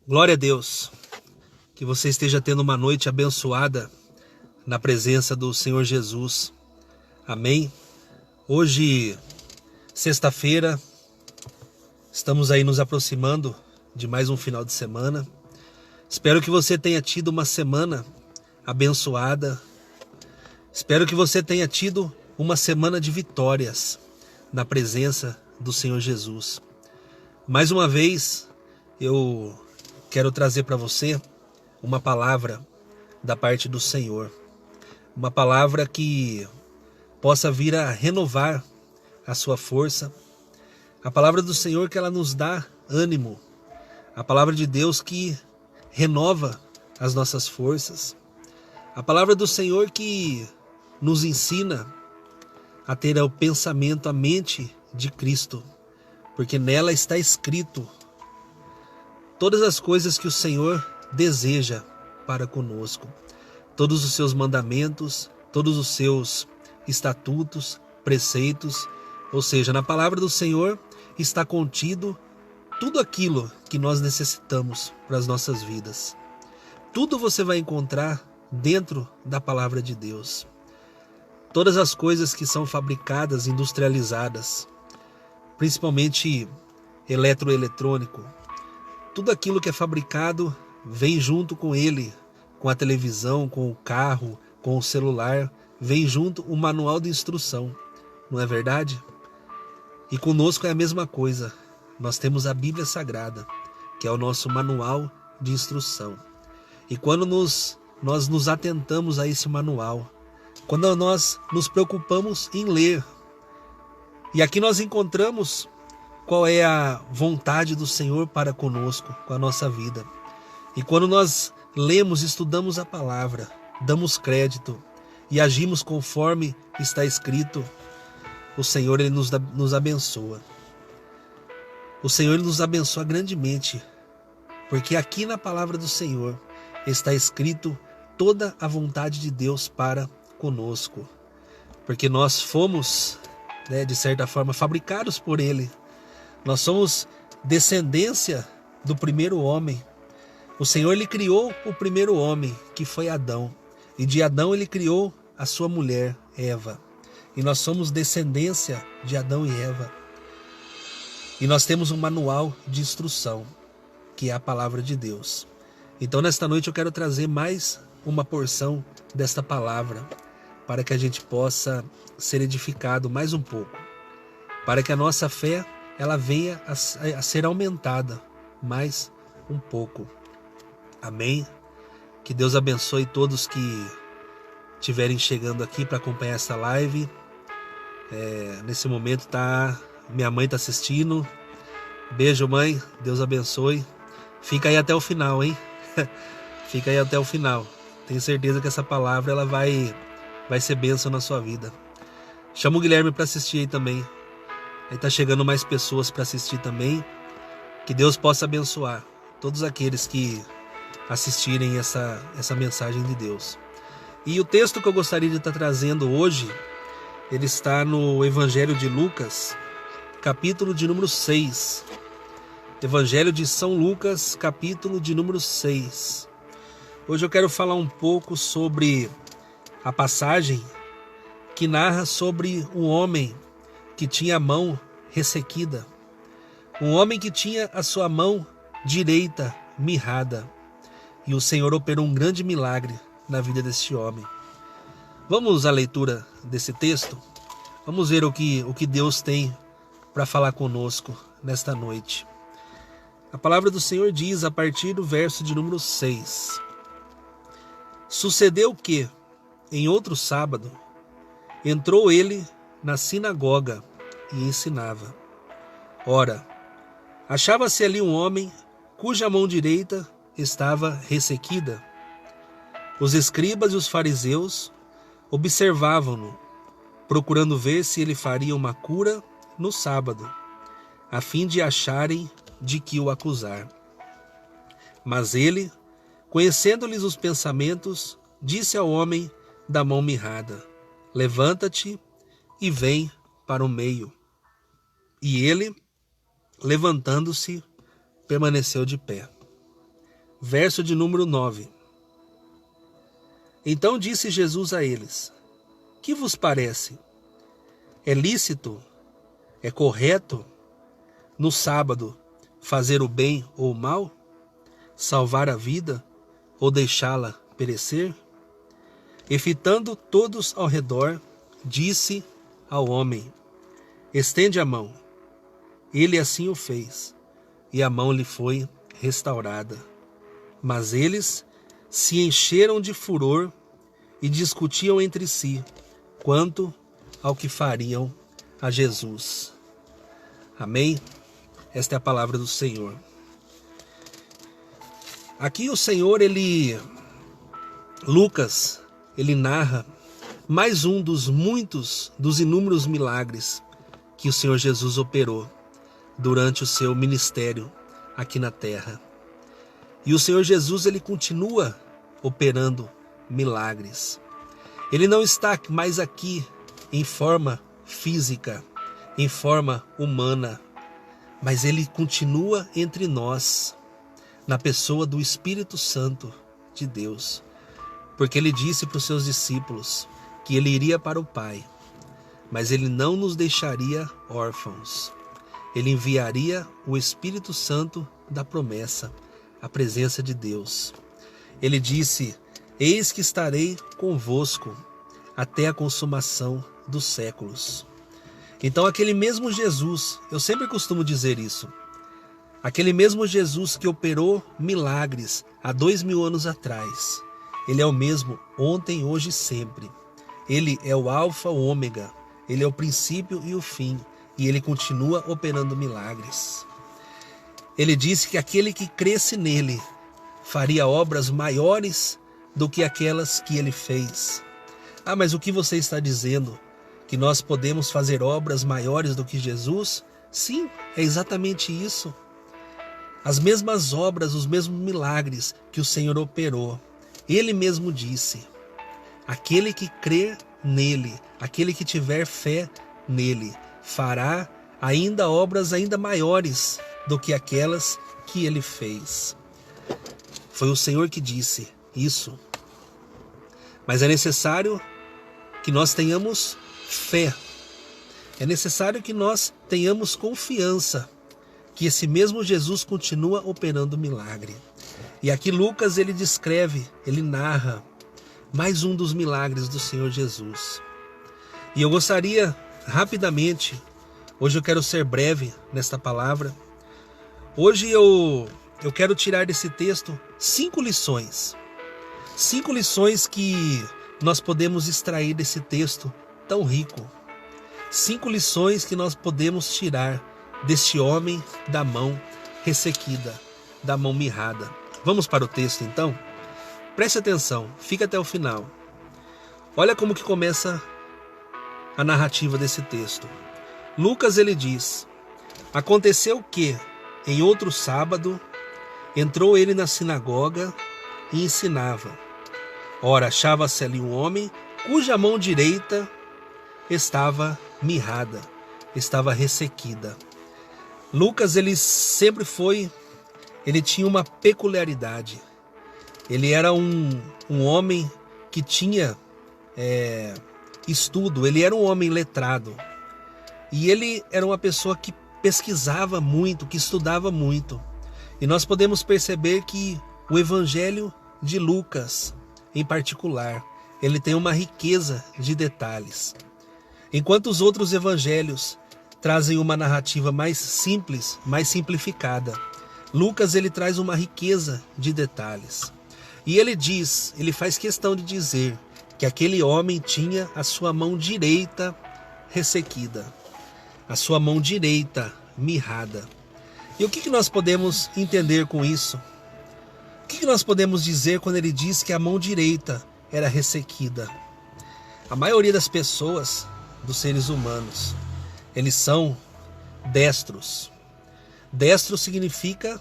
Glória a Deus, que você esteja tendo uma noite abençoada na presença do Senhor Jesus. Amém? Hoje, sexta-feira, estamos aí nos aproximando de mais um final de semana. Espero que você tenha tido uma semana abençoada. Espero que você tenha tido uma semana de vitórias na presença do Senhor Jesus. Mais uma vez, eu quero trazer para você uma palavra da parte do Senhor. Uma palavra que possa vir a renovar a sua força. A palavra do Senhor que ela nos dá ânimo. A palavra de Deus que renova as nossas forças. A palavra do Senhor que nos ensina a ter o pensamento, a mente de Cristo. Porque nela está escrito todas as coisas que o Senhor deseja para conosco. Todos os seus mandamentos, todos os seus estatutos, preceitos. Ou seja, na palavra do Senhor está contido tudo aquilo que nós necessitamos para as nossas vidas. Tudo você vai encontrar dentro da palavra de Deus. Todas as coisas que são fabricadas, industrializadas, principalmente eletroeletrônico, tudo aquilo que é fabricado vem junto com ele, com a televisão, com o carro, com o celular, vem junto o manual de instrução, não é verdade? E conosco é a mesma coisa. Nós temos a Bíblia Sagrada, que é o nosso manual de instrução. E quando nós nos atentamos a esse manual, quando nós nos preocupamos em ler, e aqui nós encontramos qual é a vontade do Senhor para conosco, com a nossa vida. E quando nós lemos, estudamos a palavra, damos crédito e agimos conforme está escrito, o Senhor ele nos abençoa. O Senhor ele nos abençoa grandemente, porque aqui na palavra do Senhor está escrito toda a vontade de Deus para conosco. Porque nós fomos, de certa forma, fabricados por Ele. Nós somos descendência do primeiro homem. O Senhor ele criou o primeiro homem, que foi Adão. E de Adão ele criou a sua mulher, Eva. E nós somos descendência de Adão e Eva. E nós temos um manual de instrução, que é a palavra de Deus. Então nesta noite eu quero trazer mais uma porção desta palavra, para que a gente possa ser edificado mais um pouco. Para que a nossa fé ela venha a ser aumentada mais um pouco. Amém? Que Deus abençoe todos que estiverem chegando aqui para acompanhar essa live. Nesse momento minha mãe está assistindo. Beijo, mãe. Deus abençoe. Fica aí até o final, hein? Fica aí até o final. Tenho certeza que essa palavra ela vai ser bênção na sua vida. Chama o Guilherme para assistir aí também. Aí tá chegando mais pessoas para assistir também. Que Deus possa abençoar todos aqueles que assistirem essa mensagem de Deus. E o texto que eu gostaria de estar trazendo hoje, ele está no Evangelho de Lucas, capítulo de número 6. Evangelho de São Lucas, capítulo de número 6. Hoje eu quero falar um pouco sobre a passagem que narra sobre um homem que tinha a mão ressequida. Um homem que tinha a sua mão direita mirrada. E o Senhor operou um grande milagre na vida deste homem. Vamos à leitura desse texto? Vamos ver o que Deus tem para falar conosco nesta noite. A palavra do Senhor diz a partir do verso de número 6. Sucedeu que, em outro sábado, entrou ele na sinagoga e ensinava. Ora, achava-se ali um homem cuja mão direita estava ressequida. Os escribas e os fariseus observavam-no, procurando ver se ele faria uma cura no sábado, a fim de acharem de que o acusar. Mas ele, conhecendo-lhes os pensamentos, disse ao homem da mão mirrada: levanta-te e vem para o meio. E ele, levantando-se, permaneceu de pé. verso de número 9. Então disse Jesus a eles: que vos parece? É lícito, é correto, no sábado, fazer o bem ou o mal? Salvar a vida ou deixá-la perecer? E fitando todos ao redor, disse ao homem: estende a mão. Ele assim o fez, e a mão lhe foi restaurada. Mas eles se encheram de furor e discutiam entre si quanto ao que fariam a Jesus. Amém? Esta é a palavra do Senhor. Aqui o Senhor, Lucas, ele narra mais um dos inúmeros milagres que o Senhor Jesus operou durante o seu ministério aqui na terra. E o Senhor Jesus, ele continua operando milagres. Ele não está mais aqui em forma física, em forma humana, mas ele continua entre nós, na pessoa do Espírito Santo de Deus. Porque ele disse para os seus discípulos que ele iria para o Pai, mas ele não nos deixaria órfãos. Ele enviaria o Espírito Santo da promessa, a presença de Deus. Ele disse: eis que estarei convosco até a consumação dos séculos. Então aquele mesmo Jesus, eu sempre costumo dizer isso, aquele mesmo Jesus que operou milagres há 2000 anos atrás, ele é o mesmo ontem, hoje e sempre. Ele é o alfa, o ômega, ele é o princípio e o fim, e ele continua operando milagres. Ele disse que aquele que cresce nele faria obras maiores do que aquelas que ele fez. Ah, mas o que você está dizendo? Que nós podemos fazer obras maiores do que Jesus? Sim, é exatamente isso. As mesmas obras, os mesmos milagres que o Senhor operou. Ele mesmo disse: aquele que crer nele, aquele que tiver fé nele, fará ainda obras ainda maiores do que aquelas que ele fez. Foi o Senhor que disse isso. Mas é necessário que nós tenhamos fé. É necessário que nós tenhamos confiança que esse mesmo Jesus continua operando milagre. E aqui Lucas, ele descreve, ele narra mais um dos milagres do Senhor Jesus. E eu gostaria rapidamente, hoje eu quero ser breve nesta palavra. Hoje eu quero tirar desse texto 5 lições. 5 lições que nós podemos extrair desse texto tão rico. 5 lições que nós podemos tirar deste homem da mão ressequida, da mão mirrada. Vamos para o texto então? Preste atenção, fica até o final. Olha como que começa a narrativa desse texto. Lucas, ele diz: aconteceu que, em outro sábado, entrou ele na sinagoga e ensinava. Ora, achava-se ali um homem cuja mão direita estava mirrada, estava ressequida. Lucas, ele tinha uma peculiaridade. Ele era um homem que tinha estudo, ele era um homem letrado. E ele era uma pessoa que pesquisava muito, que estudava muito. E nós podemos perceber que o Evangelho de Lucas, em particular, ele tem uma riqueza de detalhes. Enquanto os outros evangelhos trazem uma narrativa mais simples, mais simplificada, Lucas, ele traz uma riqueza de detalhes. E ele faz questão de dizer que aquele homem tinha a sua mão direita ressequida, a sua mão direita mirrada. E o que nós podemos entender com isso? O que nós podemos dizer quando ele diz que a mão direita era ressequida? A maioria das pessoas, dos seres humanos, eles são destros. Destro significa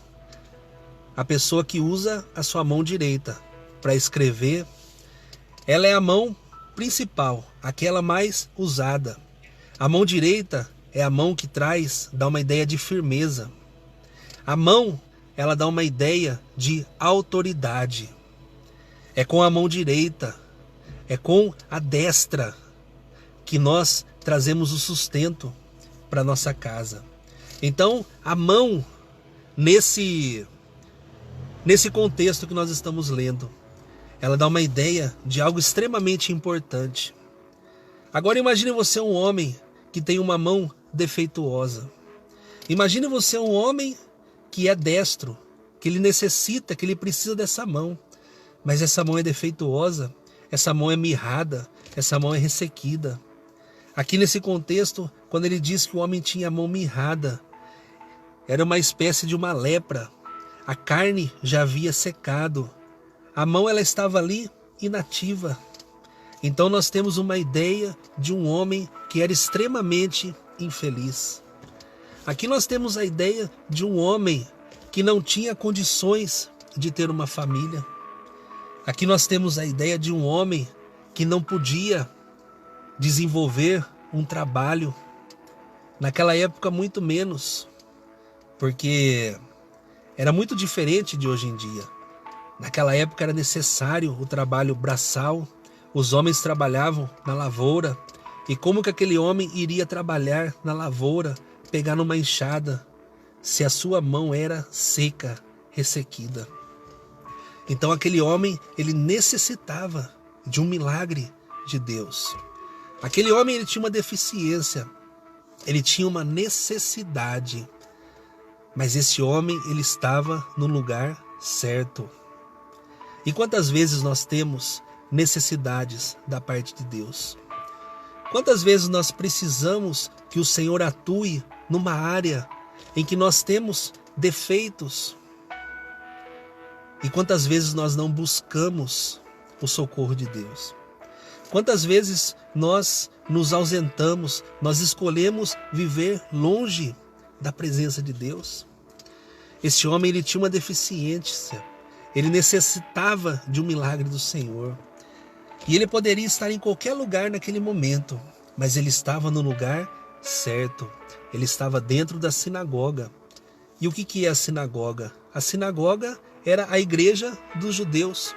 a pessoa que usa a sua mão direita para escrever. Ela é a mão principal, aquela mais usada. A mão direita é a mão que dá uma ideia de firmeza. A mão ela dá uma ideia de autoridade. É com a mão direita, é com a destra que nós trazemos o sustento para nossa casa. Então, a mão, nesse contexto que nós estamos lendo, ela dá uma ideia de algo extremamente importante. Agora imagine você um homem que tem uma mão defeituosa. Imagine você um homem que é destro, que ele necessita, que ele precisa dessa mão. Mas essa mão é defeituosa, essa mão é mirrada, essa mão é ressequida. Aqui nesse contexto, quando ele diz que o homem tinha a mão mirrada, era uma espécie de uma lepra. A carne já havia secado. A mão ela estava ali inativa. Então nós temos uma ideia de um homem que era extremamente infeliz. Aqui nós temos a ideia de um homem que não tinha condições de ter uma família. Aqui nós temos a ideia de um homem que não podia desenvolver um trabalho. Naquela época muito menos, porque era muito diferente de hoje em dia. Naquela época era necessário o trabalho braçal, os homens trabalhavam na lavoura. E como que aquele homem iria trabalhar na lavoura, pegar numa enxada, se a sua mão era seca, ressequida? Então aquele homem, ele necessitava de um milagre de Deus. Aquele homem, ele tinha uma deficiência, ele tinha uma necessidade. Mas esse homem, ele estava no lugar certo. E quantas vezes nós temos necessidades da parte de Deus? Quantas vezes nós precisamos que o Senhor atue numa área em que nós temos defeitos? E quantas vezes nós não buscamos o socorro de Deus? Quantas vezes nós nos ausentamos, nós escolhemos viver longe da presença de Deus? Esse homem, ele tinha uma deficiência, ele necessitava de um milagre do Senhor. E ele poderia estar em qualquer lugar naquele momento, mas ele estava no lugar certo, ele estava dentro da sinagoga. E o que é a sinagoga? A sinagoga era a igreja dos judeus.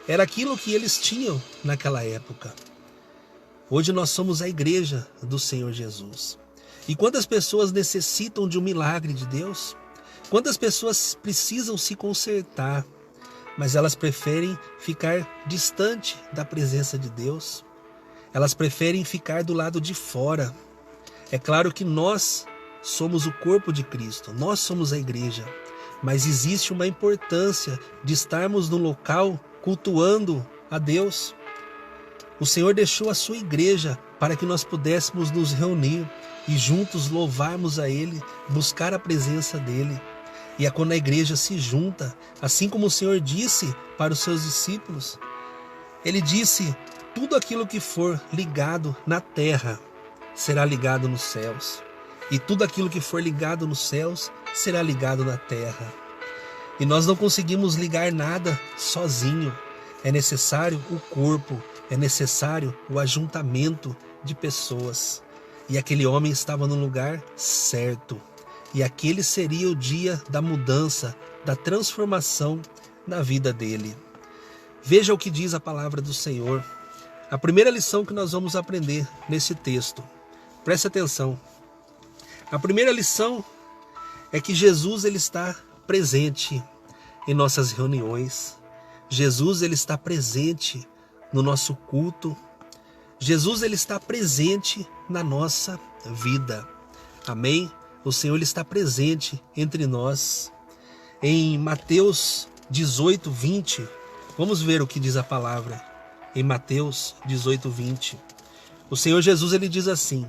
Era aquilo que eles tinham naquela época. Hoje nós somos a igreja do Senhor Jesus. E quantas pessoas necessitam de um milagre de Deus? Quantas pessoas precisam se consertar, mas elas preferem ficar distante da presença de Deus? Elas preferem ficar do lado de fora. É claro que nós somos o corpo de Cristo, nós somos a igreja. Mas existe uma importância de estarmos no local cultuando a Deus. O Senhor deixou a sua igreja para que nós pudéssemos nos reunir e juntos louvarmos a Ele, buscar a presença dEle. E é quando a igreja se junta, assim como o Senhor disse para os seus discípulos, Ele disse, tudo aquilo que for ligado na terra será ligado nos céus. E tudo aquilo que for ligado nos céus será ligado na terra. E nós não conseguimos ligar nada sozinho. É necessário o corpo, é necessário o ajuntamento de pessoas. E aquele homem estava no lugar certo. E aquele seria o dia da mudança, da transformação na vida dele. Veja o que diz a palavra do Senhor. A primeira lição que nós vamos aprender nesse texto. Preste atenção. A primeira lição é que Jesus, ele está presente em nossas reuniões. Jesus, ele está presente no nosso culto. Jesus, ele está presente na nossa vida. Amém? O Senhor, ele está presente entre nós. Em Mateus 18, 20, vamos ver o que diz a palavra. Em Mateus 18, 20, o Senhor Jesus, ele diz assim,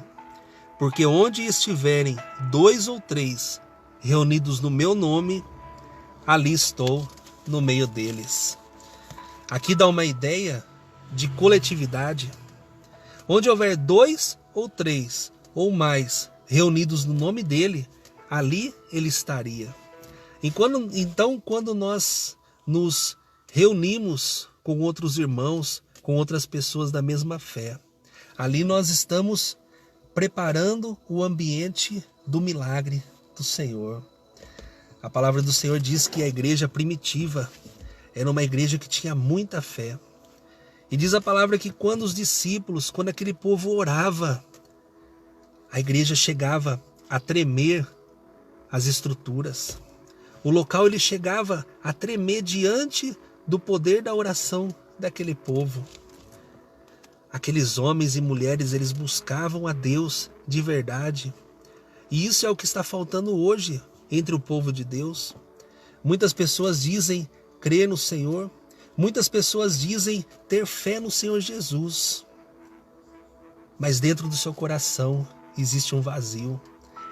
porque onde estiverem 2 ou 3 reunidos no meu nome, ali estou no meio deles. Aqui dá uma ideia de coletividade. Onde houver 2 ou 3 ou mais reunidos no nome dele, ali ele estaria. Então, quando nós nos reunimos com outros irmãos, com outras pessoas da mesma fé, ali nós estamos preparando o ambiente do milagre do Senhor. A palavra do Senhor diz que a igreja primitiva era uma igreja que tinha muita fé. E diz a palavra que quando os discípulos, quando aquele povo orava, a igreja chegava a tremer as estruturas. O local ele chegava a tremer diante do poder da oração daquele povo. Aqueles homens e mulheres, eles buscavam a Deus de verdade. E isso é o que está faltando hoje entre o povo de Deus. Muitas pessoas dizem crer no Senhor, muitas pessoas dizem ter fé no Senhor Jesus. Mas dentro do seu coração existe um vazio.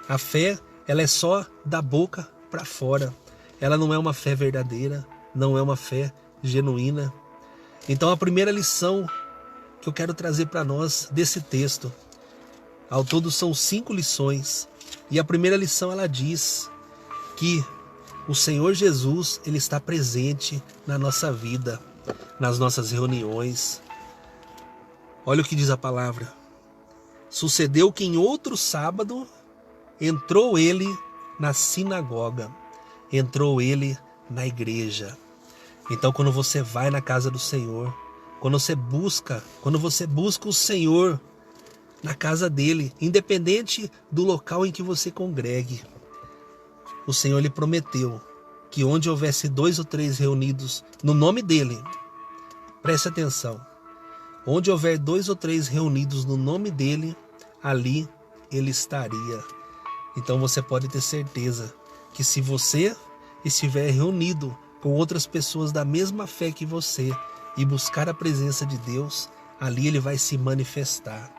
A fé, ela é só da boca para fora. Ela não é uma fé verdadeira, não é uma fé genuína. Então a primeira lição que eu quero trazer para nós desse texto, ao todo são 5 lições. E a primeira lição ela diz que o Senhor Jesus, ele está presente na nossa vida, nas nossas reuniões. Olha o que diz a palavra. Sucedeu que em outro sábado entrou ele na sinagoga, entrou ele na igreja. Então quando você vai na casa do Senhor, quando você busca o Senhor na casa dele, independente do local em que você congregue, o Senhor lhe prometeu que onde houvesse 2 ou 3 reunidos no nome dele, preste atenção, onde houver 2 ou 3 reunidos no nome dele, ali ele estaria. Então você pode ter certeza que se você estiver reunido com outras pessoas da mesma fé que você e buscar a presença de Deus, ali ele vai se manifestar.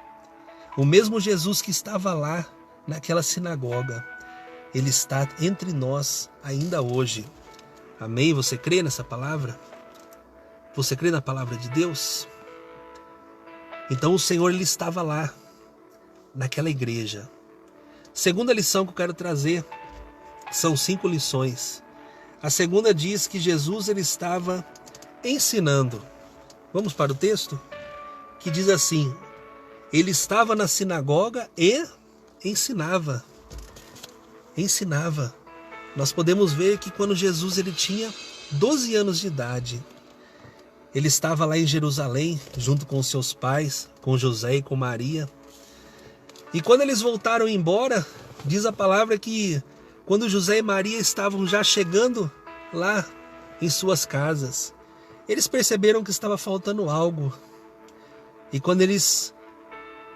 O mesmo Jesus que estava lá naquela sinagoga, ele está entre nós ainda hoje. Amém? Você crê nessa palavra? Você crê na palavra de Deus? Então o Senhor ele estava lá, naquela igreja. Segunda lição que eu quero trazer são 5 lições. A segunda diz que Jesus ele estava ensinando. Vamos para o texto? Que diz assim: ele estava na sinagoga e ensinava. Ensinava. Nós podemos ver que quando Jesus ele tinha 12 anos de idade, ele estava lá em Jerusalém, junto com seus pais, com José e com Maria. E quando eles voltaram embora, diz a palavra que quando José e Maria estavam já chegando lá em suas casas, eles perceberam que estava faltando algo. E quando eles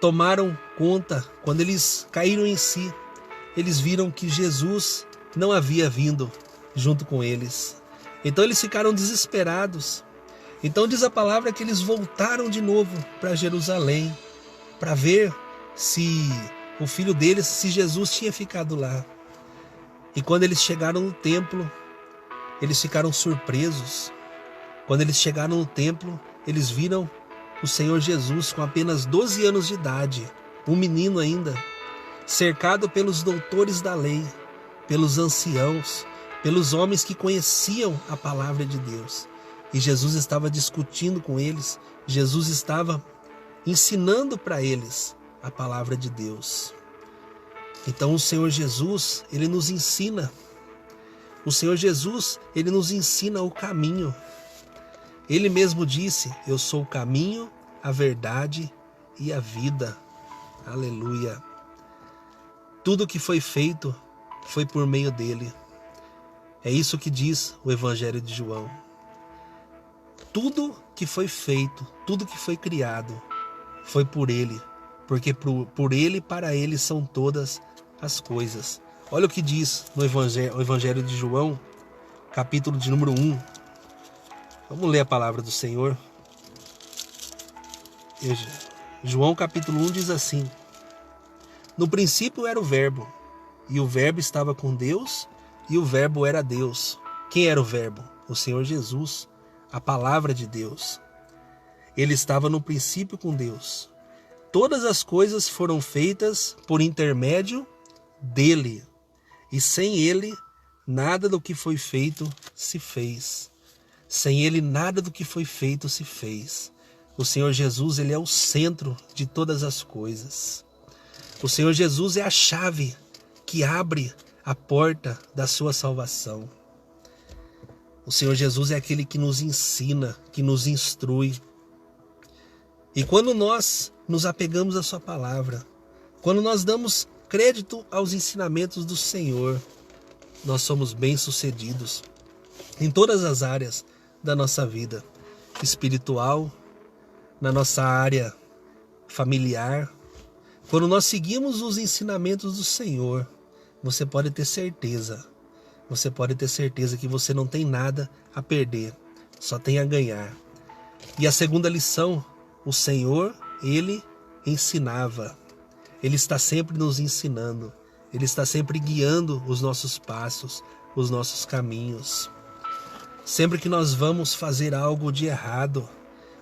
tomaram conta, quando eles caíram em si, eles viram que Jesus não havia vindo junto com eles. Então eles ficaram desesperados. Então diz a palavra que eles voltaram de novo para Jerusalém para ver se o filho deles, se Jesus tinha ficado lá. E quando eles chegaram no templo, eles ficaram surpresos. Quando eles chegaram no templo, eles viram o Senhor Jesus com apenas 12 anos de idade, um menino ainda, cercado pelos doutores da lei, pelos anciãos, pelos homens que conheciam a palavra de Deus. E Jesus estava discutindo com eles, Jesus estava ensinando para eles a palavra de Deus. Então o Senhor Jesus, ele nos ensina. O Senhor Jesus, ele nos ensina o caminho. Ele mesmo disse: eu sou o caminho, a verdade e a vida. Aleluia. Tudo que foi feito foi por meio dele. É isso que diz o Evangelho de João. Tudo que foi feito, tudo que foi criado, foi por ele. Porque por ele e para ele são todas as coisas. Olha o que diz no Evangelho de João, capítulo de número 1. Vamos ler a palavra do Senhor. João capítulo 1 diz assim: no princípio era o Verbo, e o Verbo estava com Deus, e o Verbo era Deus. Quem era o Verbo? O Senhor Jesus, a palavra de Deus. Ele estava no princípio com Deus. Todas as coisas foram feitas por intermédio dele, e sem ele nada do que foi feito se fez. Sem ele nada do que foi feito se fez. O Senhor Jesus, ele é o centro de todas as coisas. O Senhor Jesus é a chave que abre a porta da sua salvação. O Senhor Jesus é aquele que nos ensina, que nos instrui. E quando nós nos apegamos à sua palavra, quando nós damos crédito aos ensinamentos do Senhor, nós somos bem-sucedidos em todas as áreas da nossa vida, espiritual, na nossa área familiar. Quando nós seguimos os ensinamentos do Senhor, você pode ter certeza que você não tem nada a perder, só tem a ganhar. E a segunda lição, o Senhor, Ele ensinava. Ele está sempre nos ensinando. Ele está sempre guiando os nossos passos, os nossos caminhos. Sempre que nós vamos fazer algo de errado,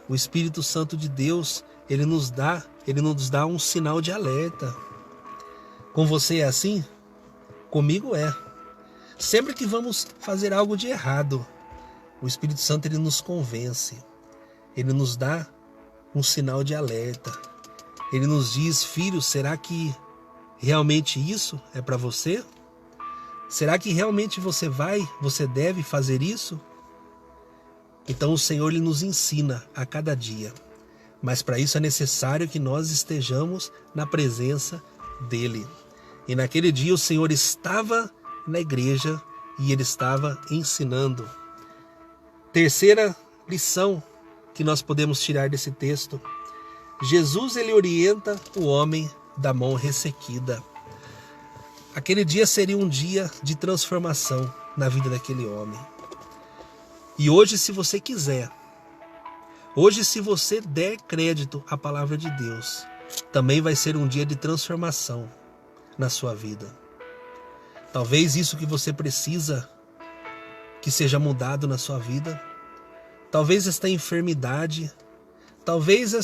o Espírito Santo de Deus, Ele nos dá um sinal de alerta. Com você é assim? Comigo é. Sempre que vamos fazer algo de errado, o Espírito Santo ele nos convence. Ele nos dá um sinal de alerta. Ele nos diz: filho, será que realmente isso é para você? Será que realmente você deve fazer isso? Então o Senhor ele nos ensina a cada dia. Mas para isso é necessário que nós estejamos na presença dele. E naquele dia o Senhor estava na igreja e ele estava ensinando. Terceira lição que nós podemos tirar desse texto: Jesus ele orienta o homem da mão ressequida. Aquele dia seria um dia de transformação na vida daquele homem. E hoje, se você quiser, hoje se você der crédito à palavra de Deus, também vai ser um dia de transformação na sua vida. Talvez isso que você precisa que seja mudado na sua vida. Talvez esta enfermidade, talvez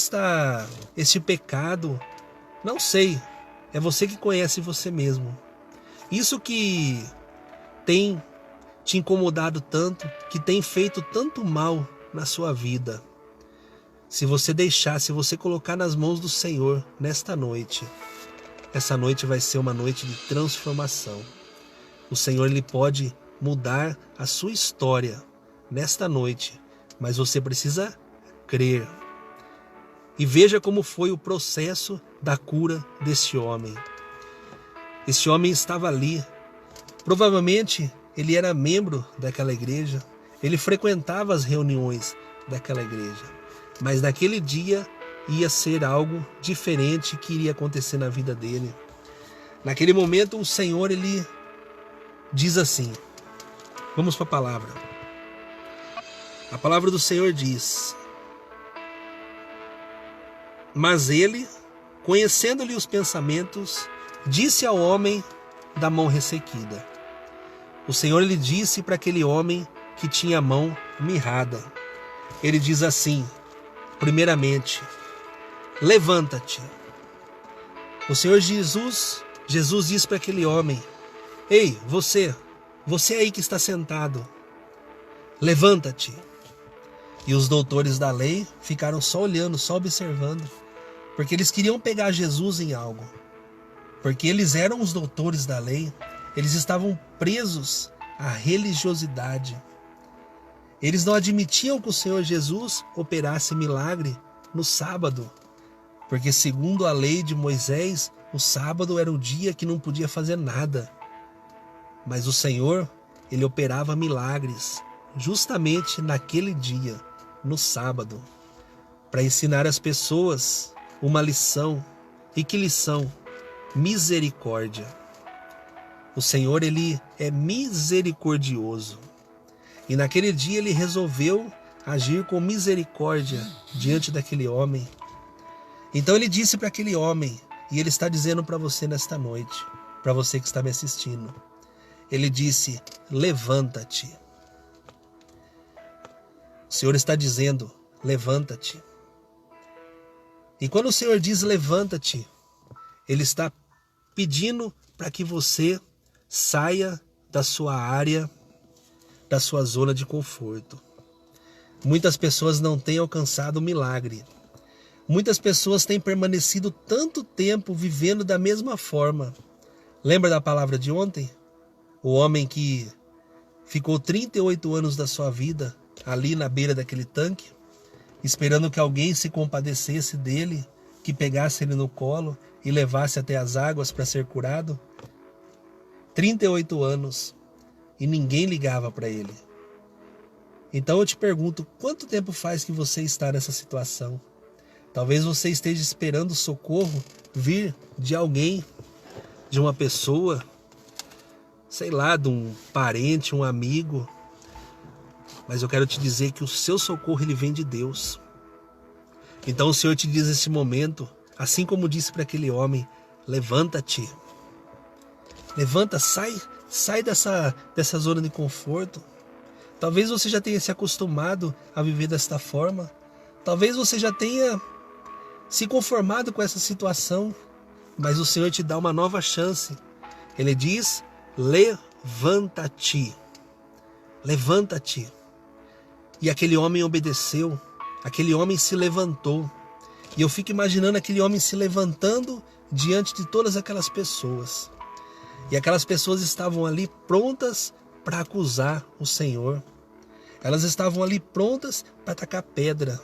este pecado, não sei, é você que conhece você mesmo. Isso que tem te incomodado tanto, que tem feito tanto mal na sua vida. Se você deixar, se você colocar nas mãos do Senhor nesta noite, essa noite vai ser uma noite de transformação. O Senhor ele pode mudar a sua história nesta noite, mas você precisa crer. E veja como foi o processo da cura deste homem. Este homem estava ali. Provavelmente ele era membro daquela igreja. Ele frequentava as reuniões daquela igreja. Mas naquele dia ia ser algo diferente que iria acontecer na vida dele. Naquele momento o Senhor ele diz assim. Vamos para a palavra. A palavra do Senhor diz: mas ele, conhecendo-lhe os pensamentos, disse ao homem da mão ressequida. O Senhor lhe disse para aquele homem que tinha a mão mirrada. Ele diz assim, primeiramente: levanta-te. O Senhor Jesus diz para aquele homem: ei, você aí que está sentado, levanta-te. E os doutores da lei ficaram só olhando, só observando, porque eles queriam pegar Jesus em algo. Porque eles eram os doutores da lei, eles estavam presos à religiosidade. Eles não admitiam que o Senhor Jesus operasse milagre no sábado, porque segundo a lei de Moisés, o sábado era o dia que não podia fazer nada. Mas o Senhor, ele operava milagres justamente naquele dia, no sábado, para ensinar as pessoas uma lição. E que lição? Misericórdia. O Senhor, ele é misericordioso. E naquele dia ele resolveu agir com misericórdia diante daquele homem. Então ele disse para aquele homem, e ele está dizendo para você nesta noite, para você que está me assistindo, ele disse: levanta-te. O Senhor está dizendo: levanta-te. E quando o Senhor diz levanta-te, Ele está pedindo para que você saia da sua área, da sua zona de conforto. Muitas pessoas não têm alcançado o milagre. Muitas pessoas têm permanecido tanto tempo vivendo da mesma forma. Lembra da palavra de ontem? O homem que ficou 38 anos da sua vida ali na beira daquele tanque, esperando que alguém se compadecesse dele, que pegasse ele no colo e levasse até as águas para ser curado. 38 anos e ninguém ligava para ele. Então eu te pergunto, quanto tempo faz que você está nessa situação? Talvez você esteja esperando socorro vir de alguém, de uma pessoa, sei lá, de um parente, um amigo. Mas eu quero te dizer que o seu socorro ele vem de Deus. Então o Senhor te diz nesse momento, assim como disse para aquele homem, levanta-te. Levanta, sai dessa zona de conforto. Talvez você já tenha se acostumado a viver desta forma. Talvez você já tenha se conformado com essa situação. Mas o Senhor te dá uma nova chance. Ele diz, levanta-te. Levanta-te. E aquele homem obedeceu. Aquele homem se levantou. E eu fico imaginando aquele homem se levantando diante de todas aquelas pessoas. E aquelas pessoas estavam ali prontas para acusar o Senhor. Elas estavam ali prontas para tacar pedra.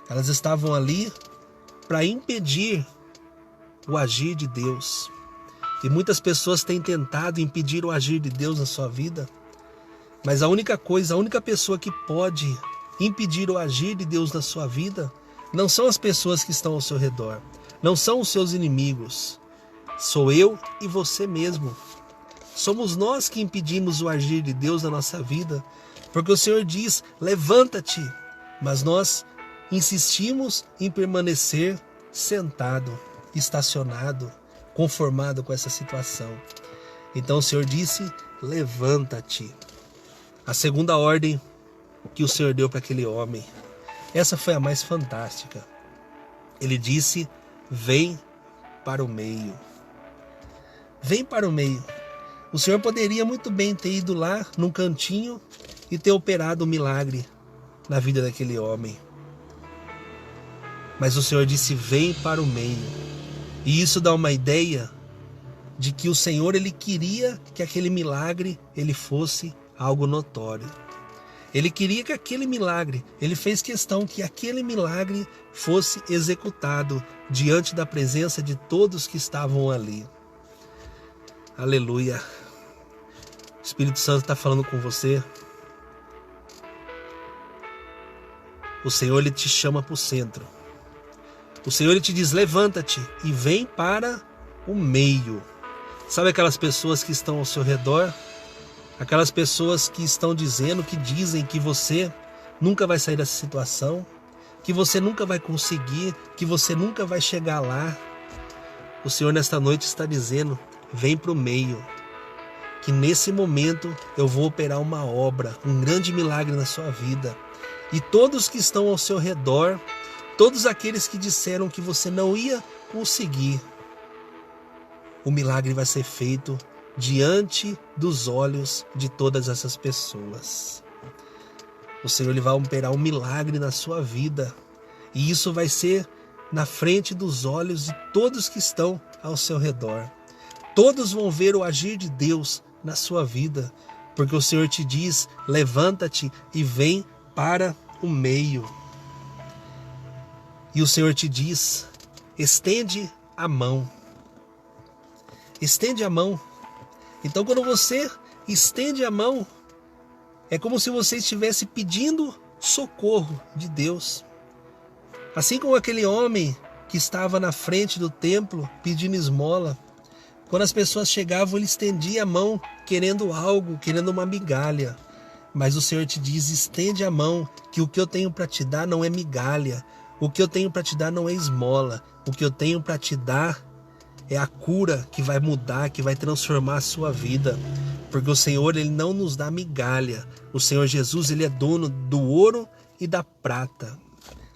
Elas estavam ali para impedir o agir de Deus. E muitas pessoas têm tentado impedir o agir de Deus na sua vida. Mas a única pessoa que pode impedir o agir de Deus na sua vida, não são as pessoas que estão ao seu redor. Não são os seus inimigos. Sou eu e você mesmo. Somos nós que impedimos o agir de Deus na nossa vida. Porque o Senhor diz, levanta-te. Mas nós insistimos em permanecer sentado, estacionado, conformado com essa situação. Então o Senhor disse, levanta-te. A segunda ordem que o Senhor deu para aquele homem, essa foi a mais fantástica. Ele disse, vem para o meio. Vem para o meio. O Senhor poderia muito bem ter ido lá num cantinho e ter operado um milagre na vida daquele homem. Mas o Senhor disse, vem para o meio. E isso dá uma ideia de que o Senhor ele queria que aquele milagre ele fosse algo notório. Ele queria que aquele milagre, ele fez questão que aquele milagre fosse executado diante da presença de todos que estavam ali. Aleluia. O Espírito Santo está falando com você. O Senhor ele te chama para o centro. O Senhor ele te diz, levanta-te e vem para o meio. Sabe aquelas pessoas que estão ao seu redor? Aquelas pessoas que estão dizendo, que dizem que você nunca vai sair dessa situação, que você nunca vai conseguir, que você nunca vai chegar lá. O Senhor nesta noite está dizendo, vem para o meio. Que nesse momento eu vou operar uma obra, um grande milagre na sua vida. E todos que estão ao seu redor, todos aqueles que disseram que você não ia conseguir, o milagre vai ser feito diante dos olhos de todas essas pessoas. O Senhor ele vai operar um milagre na sua vida. E isso vai ser na frente dos olhos de todos que estão ao seu redor. Todos vão ver o agir de Deus na sua vida. Porque o Senhor te diz, levanta-te e vem para o meio. E o Senhor te diz, estende a mão. Estende a mão. Então quando você estende a mão, é como se você estivesse pedindo socorro de Deus. Assim como aquele homem que estava na frente do templo pedindo esmola. Quando as pessoas chegavam, ele estendia a mão querendo algo, querendo uma migalha. Mas o Senhor te diz, estende a mão, que o que eu tenho para te dar não é migalha. O que eu tenho para te dar não é esmola. O que eu tenho para te dar é a cura que vai mudar, que vai transformar a sua vida. Porque o Senhor ele não nos dá migalha. O Senhor Jesus ele é dono do ouro e da prata.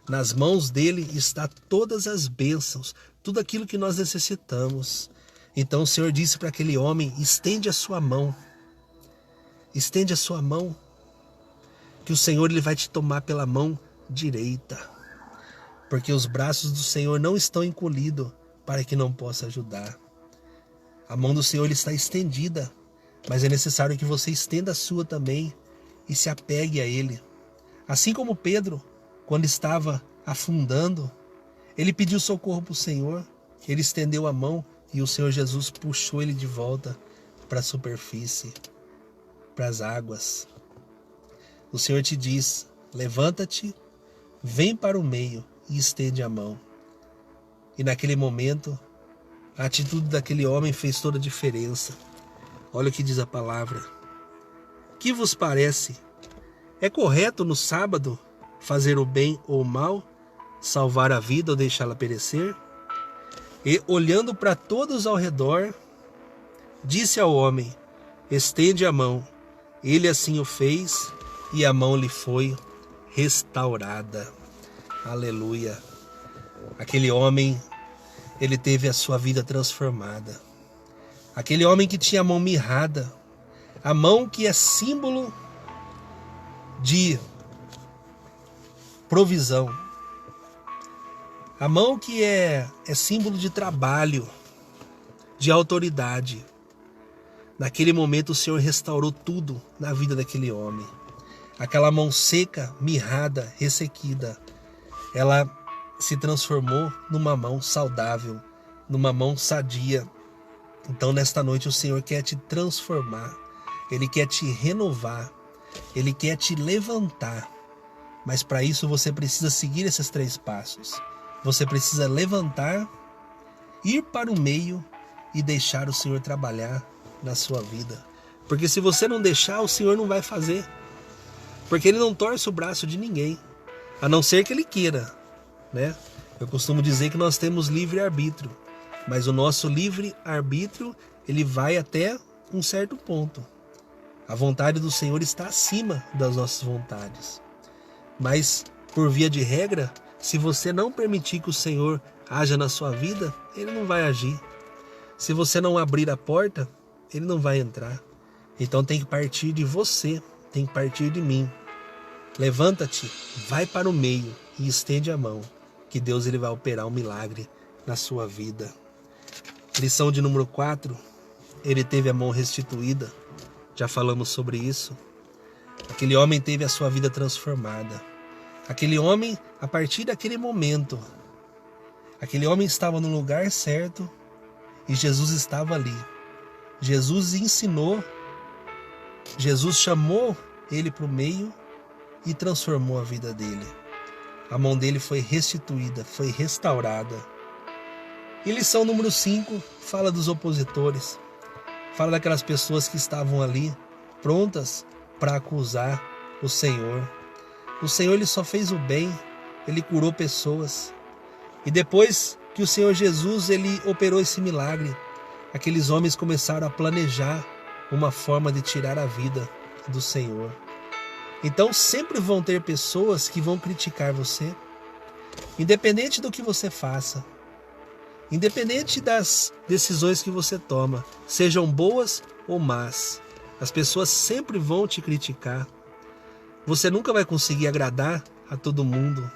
Nas mãos dele está todas as bênçãos, tudo aquilo que nós necessitamos. Então o Senhor disse para aquele homem, estende a sua mão. Estende a sua mão, que o Senhor ele vai te tomar pela mão direita. Porque os braços do Senhor não estão encolhidos para que não possa ajudar. A mão do Senhor está estendida mas é necessário que você estenda a sua também e se apegue a Ele. Assim como Pedro, quando estava afundando, ele pediu socorro para o Senhor, ele estendeu a mão e o Senhor Jesus puxou ele de volta para a superfície, para as águas. O Senhor te diz: levanta-te, vem para o meio e estende a mão. E naquele momento, a atitude daquele homem fez toda a diferença. Olha o que diz a palavra. Que vos parece? É correto no sábado fazer o bem ou o mal, salvar a vida ou deixá-la perecer? E, olhando para todos ao redor, disse ao homem: estende a mão. Ele assim o fez e a mão lhe foi restaurada. Aleluia. Aquele homem, ele teve a sua vida transformada. Aquele homem que tinha a mão mirrada, a mão que é símbolo de provisão, a mão que é símbolo de trabalho, de autoridade. Naquele momento o Senhor restaurou tudo na vida daquele homem. Aquela mão seca, mirrada, ressequida, ela se transformou numa mão saudável, numa mão sadia. Então nesta noite o Senhor quer te transformar, Ele quer te renovar, Ele quer te levantar. Mas para isso você precisa seguir esses 3 passos. Você precisa levantar, ir para o meio e deixar o Senhor trabalhar na sua vida. Porque se você não deixar, o Senhor não vai fazer. Porque Ele não torce o braço de ninguém, a não ser que Ele queira, né? Eu costumo dizer que nós temos livre-arbítrio, mas o nosso livre-arbítrio, ele vai até um certo ponto. A vontade do Senhor está acima das nossas vontades. Mas, por via de regra, se você não permitir que o Senhor haja na sua vida, Ele não vai agir. Se você não abrir a porta, Ele não vai entrar. Então tem que partir de você, tem que partir de mim. Levanta-te, vai para o meio e estende a mão, que Deus ele vai operar um milagre na sua vida. Lição de número 4, ele teve a mão restituída. Já falamos sobre isso. Aquele homem teve a sua vida transformada. Aquele homem, a partir daquele momento, aquele homem estava no lugar certo e Jesus estava ali. Jesus ensinou, Jesus chamou ele para o meio e transformou a vida dele. A mão dele foi restituída, foi restaurada. E lição número 5 fala dos opositores. Fala daquelas pessoas que estavam ali prontas para acusar o Senhor. O Senhor ele só fez o bem, ele curou pessoas. E depois que o Senhor Jesus ele operou esse milagre, aqueles homens começaram a planejar uma forma de tirar a vida do Senhor. Então sempre vão ter pessoas que vão criticar você, independente do que você faça, independente das decisões que você toma, sejam boas ou más, as pessoas sempre vão te criticar. Você nunca vai conseguir agradar a todo mundo.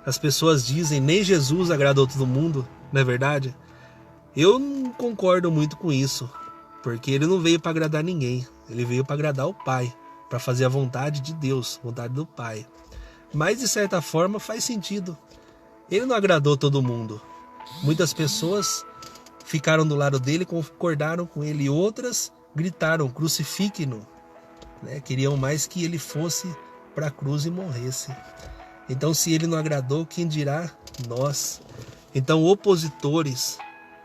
As pessoas dizem, nem Jesus agradou todo mundo, não é verdade? Eu não concordo muito com isso, porque ele não veio para agradar ninguém, ele veio para agradar o Pai, para fazer a vontade de Deus, a vontade do Pai. Mas de certa forma faz sentido. Ele não agradou todo mundo. Muitas pessoas ficaram do lado dele, concordaram com ele, e outras gritaram, crucifique-no. Queriam mais que ele fosse para a cruz e morresse. Então se ele não agradou, quem dirá nós? Então opositores,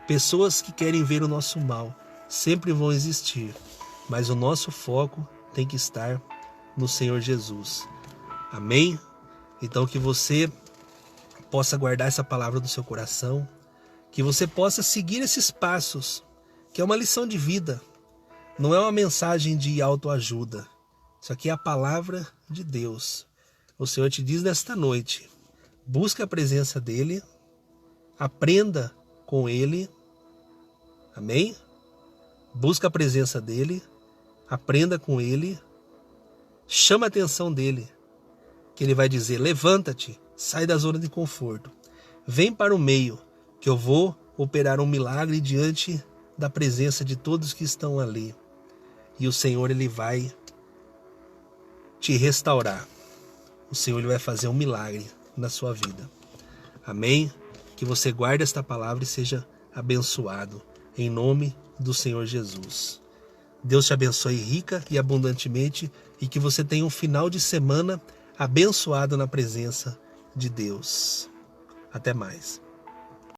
pessoas que querem ver o nosso mal, sempre vão existir. Mas o nosso foco tem que estar no Senhor Jesus. Amém? Então que você possa guardar essa palavra no seu coração, que você possa seguir esses passos, que é uma lição de vida. Não é uma mensagem de autoajuda. Isso aqui é a palavra de Deus. O Senhor te diz nesta noite, busque a presença dEle, aprenda com Ele. Amém? Busca a presença dEle, aprenda com Ele, chama a atenção dEle, que Ele vai dizer, levanta-te, sai da zona de conforto, vem para o meio, que eu vou operar um milagre diante da presença de todos que estão ali. e o Senhor ele vai te restaurar. O Senhor ele vai fazer um milagre na sua vida. Amém? Que você guarde esta palavra e seja abençoado em nome do Senhor Jesus. Deus te abençoe rica e abundantemente e que você tenha um final de semana abençoado na presença de Deus. Até mais.